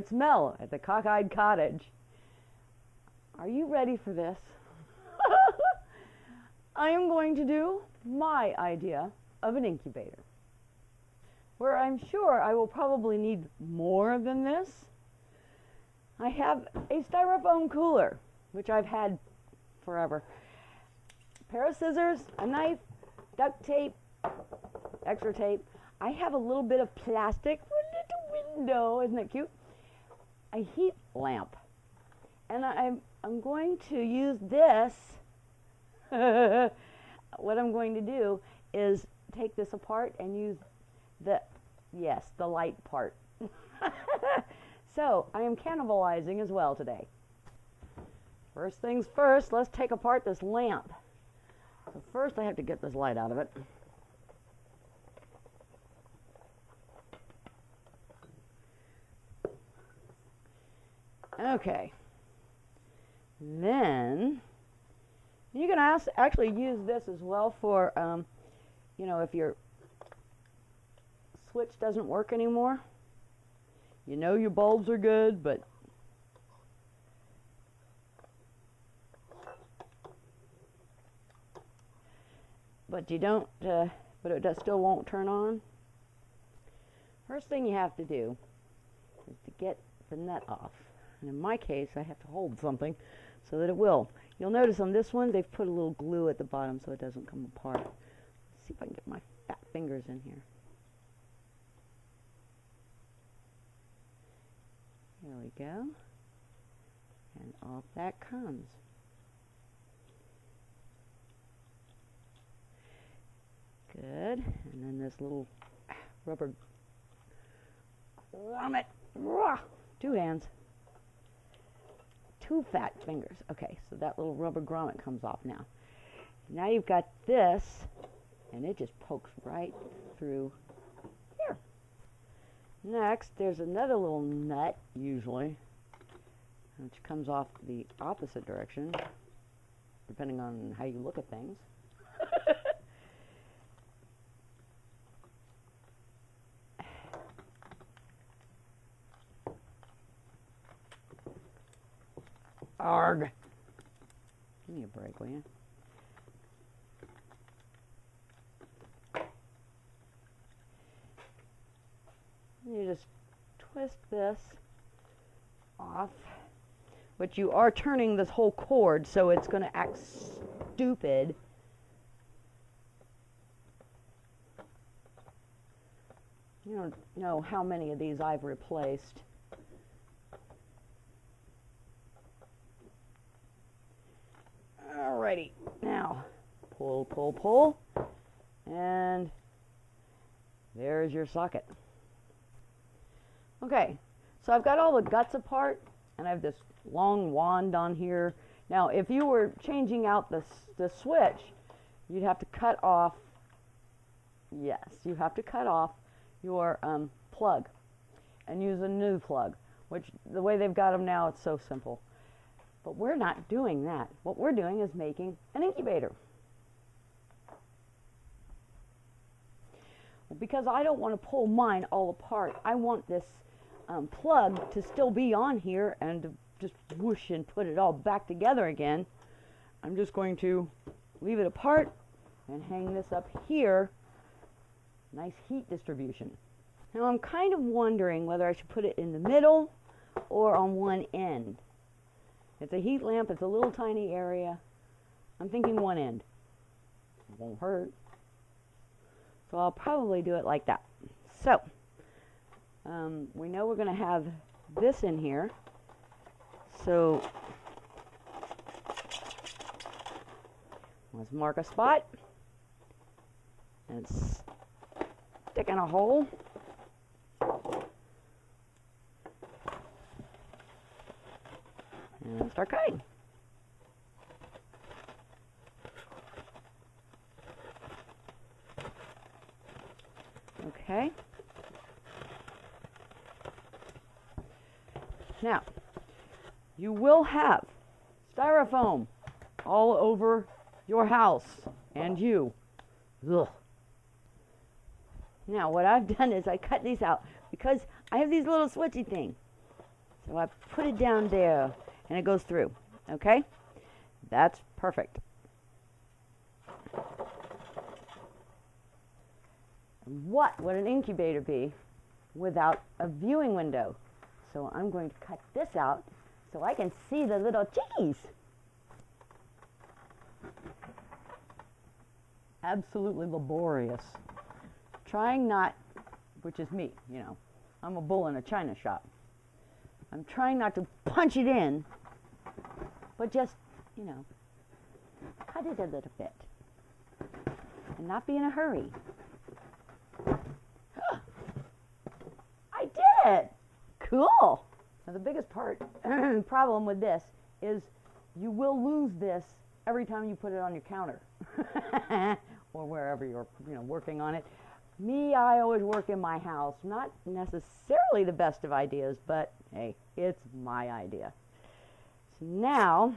It's Mel at the Cockeyed Cottage. Are you ready for this? I am going to do my idea of an incubator, where I'm sure I will probably need more than this. I have a styrofoam cooler, which I've had forever, a pair of scissors, a knife, duct tape, extra tape. I have a little bit of plastic for a little window. Isn't that cute? A heat lamp. And I'm going to use this. What I'm going to do is take this apart and use the light part. So I am cannibalizing as well today. First things first, let's take apart this lamp. So first I have to get this light out of it. Okay. Then you can actually use this as well for, you know, if your switch doesn't work anymore. You know your bulbs are good, but you don't, but it still won't turn on. First thing you have to do is to get the nut off. And in my case, I have to hold something so that it will. You'll notice on this one, they've put a little glue at the bottom so it doesn't come apart. Let's see if I can get my fat fingers in here. There we go. And off that comes. Good. And then this little rubber grommet. Two hands. Two fat fingers. Okay, so that little rubber grommet comes off now. Now you've got this, and it just pokes right through here. Next, there's another little nut, usually, which comes off the opposite direction, depending on how you look at things. Arg. Give me a break, will you? You just twist this off, but you are turning this whole cord, so it's going to act stupid. You don't know how many of these I've replaced. Alrighty, now pull, pull, pull, and there's your socket. Okay, so I've got all the guts apart, and I have this long wand on here. Now, if you were changing out the switch, you'd have to cut off, yes, you have to cut off your plug and use a new plug, which the way they've got them now, it's so simple. But we're not doing that. What we're doing is making an incubator. Well, because I don't want to pull mine all apart, I want this plug to still be on here and to just whoosh and put it all back together again. I'm just going to leave it apart and hang this up here. Nice heat distribution. Now I'm kind of wondering whether I should put it in the middle or on one end. It's a heat lamp, it's a little tiny area. I'm thinking one end. It won't hurt. So I'll probably do it like that. So, we know we're going to have this in here. So, let's mark a spot. And stick in a hole. And start cutting. Okay. Now, you will have styrofoam all over your house and you. Ugh. Now, what I've done is I cut these out because I have these little switchy things. So I put it down there, and it goes through, okay? That's perfect. What would an incubator be without a viewing window? So I'm going to cut this out so I can see the little chickies. Absolutely laborious. Trying not, which is me, you know, I'm a bull in a china shop. I'm trying not to punch it in, but just, you know, cut it a little bit and not be in a hurry. I did it! Cool! Now the biggest problem with this is you will lose this every time you put it on your counter or wherever you're, you know, working on it. Me, I always work in my house. Not necessarily the best of ideas, but hey, it's my idea. So now,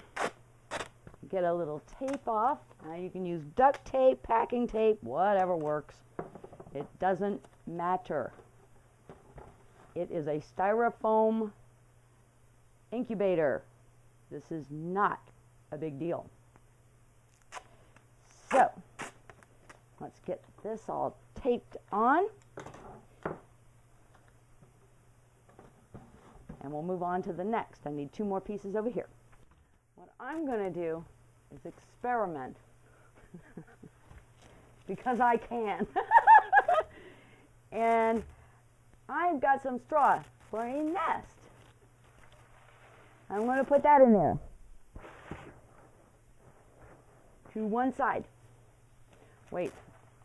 get a little tape off. Now you can use duct tape, packing tape, whatever works. It doesn't matter. It is a styrofoam incubator. This is not a big deal. So, let's get this all taped on. And we'll move on to the next. I need 2 more pieces over here. What I'm going to do is experiment. Because I can. And I've got some straw for a nest. I'm going to put that in there. To one side. Wait,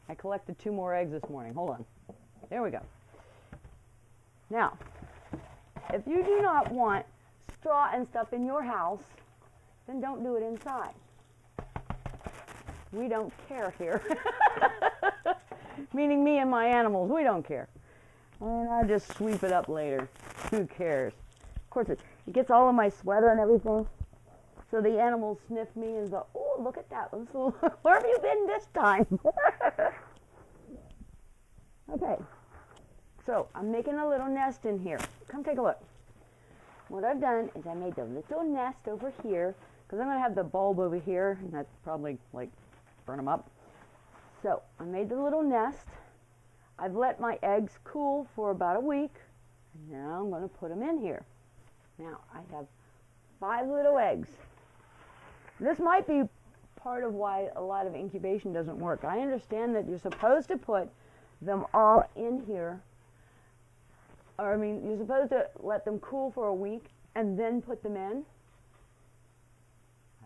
I collected 2 more eggs this morning. Hold on. There we go. Now, if you do not want straw and stuff in your house, then don't do it inside. We don't care here. Meaning me and my animals, we don't care. And I just sweep it up later. Who cares? Of course, it gets all of my sweater and everything. So the animals sniff me and go, oh, look at that. Where have you been this time? Okay. So I'm making a little nest in here. Come take a look. What I've done is I made the little nest over here, because I'm going to have the bulb over here, and that's probably, like, burn them up. So I made the little nest. I've let my eggs cool for about a week. And now I'm going to put them in here. Now I have 5 little eggs. This might be part of why a lot of incubation doesn't work. I understand that you're supposed to put them all in here. Or, I mean, you're supposed to let them cool for a week and then put them in.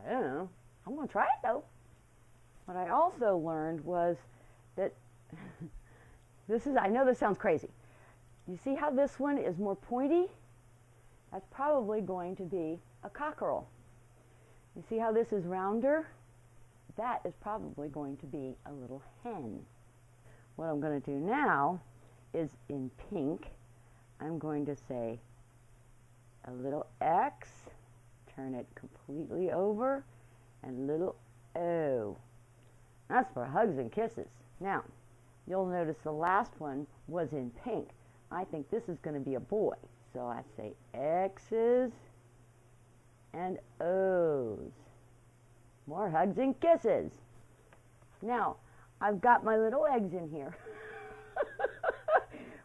I don't know. I'm going to try it, though. What I also learned was that I know this sounds crazy. You see how this one is more pointy? That's probably going to be a cockerel. You see how this is rounder? That is probably going to be a little hen. What I'm going to do now is in pink, I'm going to say a little X, turn it completely over, and little O. That's for hugs and kisses. Now, you'll notice the last one was in pink. I think this is going to be a boy. So I say X's and O's. More hugs and kisses. Now, I've got my little eggs in here.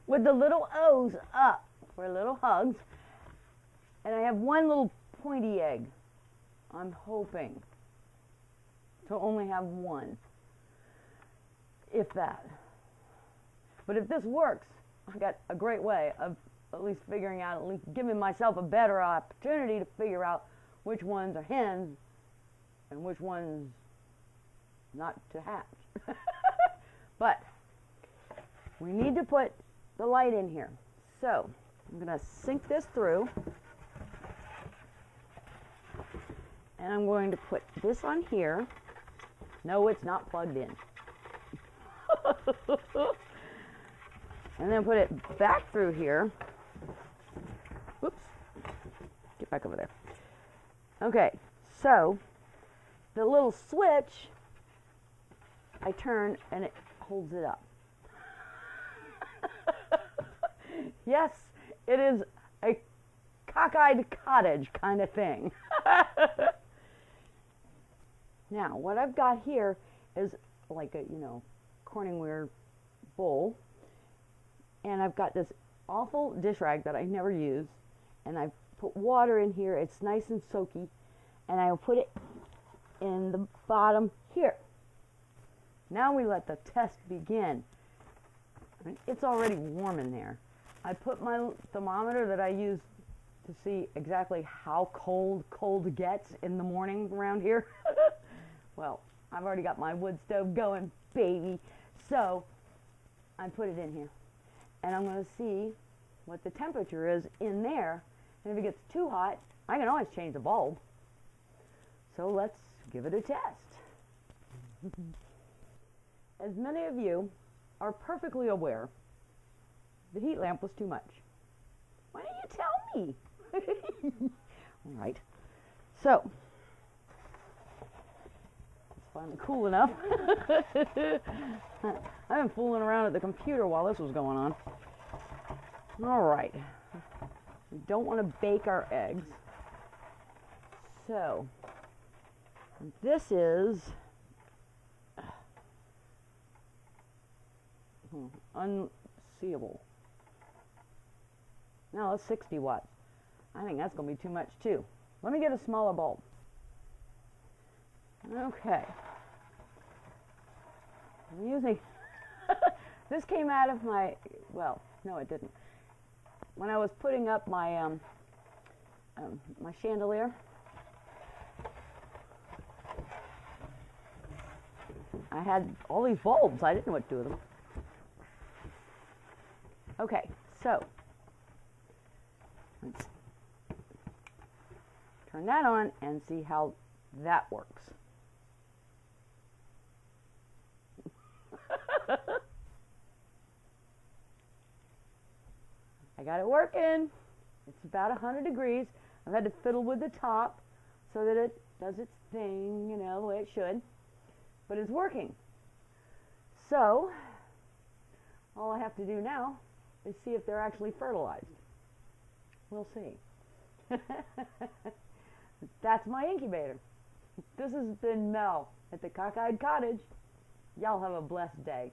With the little O's up for little hugs. And I have one little pointy egg. I'm hoping to only have one. If that. But if this works, I've got a great way of at least figuring out, at least giving myself a better opportunity to figure out which ones are hens and which ones not to hatch. But we need to put the light in here. So I'm going to sink this through. And I'm going to put this on here. No, it's not plugged in. And then put it back through here. Whoops. Get back over there. Okay, so the little switch, I turn and it holds it up. Yes, it is a cockeyed cottage kind of thing. Now, what I've got here is like a, Corningware bowl. And I've got this awful dish rag that I never use. And I've put water in here. It's nice and soaky. And I'll put it in the bottom here. Now we let the test begin. It's already warm in there. I put my thermometer that I use to see exactly how cold gets in the morning around here. Well, I've already got my wood stove going, baby. So I put it in here. And I'm going to see what the temperature is in there. And if it gets too hot, I can always change the bulb. So let's give it a test. As many of you are perfectly aware, the heat lamp was too much. Why didn't you tell me? All right. So, it's finally cool enough. I've been fooling around at the computer while this was going on. All right. We don't want to bake our eggs. So, this is unseeable. No, it's 60 watts. I think that's going to be too much too. Let me get a smaller bulb. Okay. I'm using, this came out of my, well, no it didn't. When I was putting up my, my chandelier, I had all these bulbs. I didn't know what to do with them. Okay, so let's turn that on and see how that works. I got it working. It's about 100 degrees. I've had to fiddle with the top so that it does its thing, the way it should. But it's working. So, all I have to do now is see if they're actually fertilized. We'll see. That's my incubator. This has been Mel at the Cockeyed Cottage. Y'all have a blessed day.